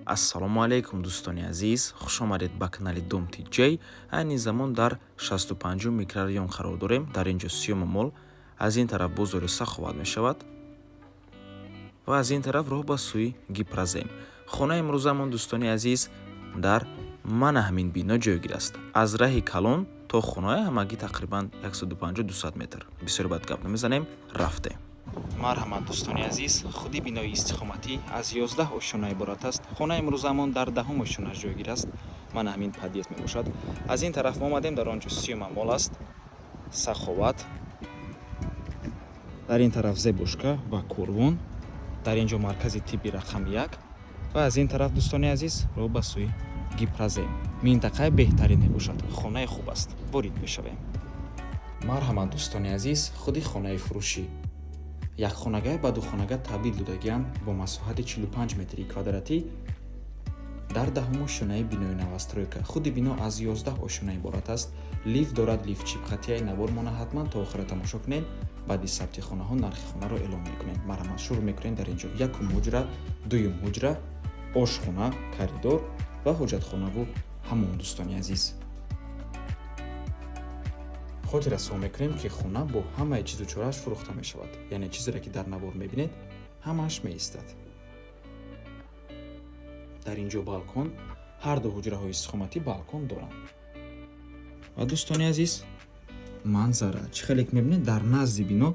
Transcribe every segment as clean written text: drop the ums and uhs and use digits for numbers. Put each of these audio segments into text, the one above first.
ассалому алайкум дӯстони азиз, хуш омадед ба канали Dom TJ. айни замон дар 65 микрорайон қарор дорем. Дар инҷо сиёма мол, аз ин тараф бозори Саховат мешавад ва аз ин тараф роҳ ба сӯи Гипразем. хонаи имрӯзамон дӯстони азиз дар манаҳмин бино ҷойгир аст. аз раҳи калон то хонаи ҳамагӣ тақрибан 150-200 метр. бисёр бад гап намезанем, рафтем. марҳамат дӯстони азиз, худи бинои истиқоматӣ аз 11 ошона иборат аст. хонаи имрӯзамон дар 10 ошонаш ҷойгир аст. манаҳмин подъезд мебошад. аз ин тараф мо омадем, дар он ҷо сиёма мол аст, Саховат, дар ин тараф Зебушка ва Корвон, дар ин ҷо маркази тибби рақами 1 ва аз ин тараф дӯстони азиз роҳ ба сӯи Гипразем. минтақаи беҳтарин мебошад. хонаи хуб аст. ворид мешавем. марҳамат дӯстони азиз, худи хонаи фурӯшӣ якхонага ба духонага табдил додагиам бо масоҳати 45 метри квадратӣ дар 10 ошонаи бинои новостройка. худи бино аз 11 ошона иборат аст. лифт дорад, лифтчип хатияи навормона. ҳатман то охира тамошо кунед. баъди сабти хонаҳо нархи хонаро эълон мекунем. марҳамат, шурӯъ мекунем. дар ин ҷо якум ҳуҷра, дуюм ҳуҷра, ошхона, коридор ва ҳоҷатхонаву ҳаммон. дӯстони азиз, хотир расон мекунем ки хона бо ҳамаи чизу чорааш фурӯхта мешавад. яъне чизеро ки дар навор мебинед, ҳамааш меистад. дар ин ҷо балкон, ҳар ду ҳуҷраҳои истиқоматӣ балкон доранд. ва дӯстони азиз, манзара чӣ хеле мебинед, дар назди бино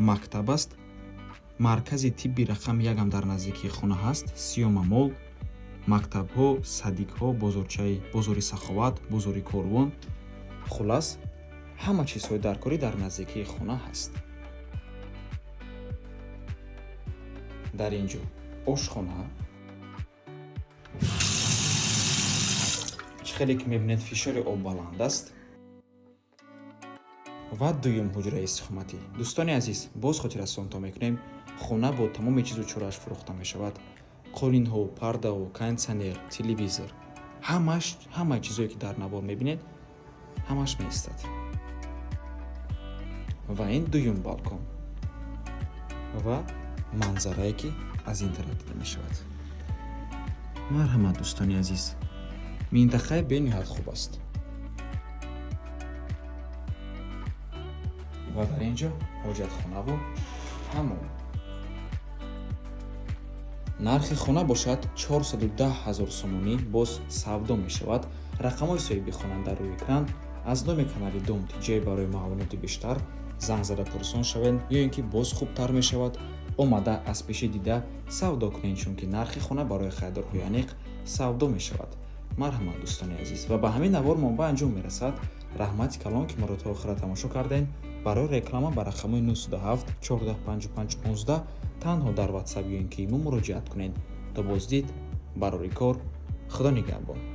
мактаб аст. маркази тибби рақами 1 ҳам дар наздикии хона ҳаст. сиёма мол, мактабҳо, садикҳо, бозори Саховат, бозори Корвон, хулас ҳама чизҳои даркорӣ дар наздикии хона ҳаст. дар ин ҷо ошхона, чӣ хеле ки мебинед фишори об баланд аст ва дуюм ҳуҷраи истиқоматӣ. дӯстони азиз, боз хотиррасонтон мекунем, хона бо тамоми чизу чорааш фурӯхта мешавад. қолинҳо, пардаҳо, кондитсионер, телевизор, ҳамаи чизое ки дар навор мебинед, ҳамаш меистад. ва ин дуюм балкон ва манзарае ки аз ин тараф дида мешавад. марҳамат дӯстони азиз, минтақаи бениҳоят хуб аст. ва дар ин ҷо ҳоҷатхонаву ҳаммон. нархи хона бошад 410 000 сомонӣ. боз савдо мешавад. рақамҳои соҳиби хона дар рӯи экран. аз номи канали Dom TJ барои маълумоти бештар занг зада пурсон шавед, ё ин ки боз хубтар мешавад, омада аз пеши дида савдо кунед, чунки нархи хона барои харидорҳои аниқ савдо мешавад. марҳамат дӯстони азиз, ва ба ҳамин навор мо ба анҷом мерасад. раҳмати калон ки моро то охира тамошо кардем. барои реклама ба рақамҳои 927 1455 15 танҳо дар WhatsApp ё ин ки имо муроҷиат кунед. то боздид, барори кор. худо нигаҳбон.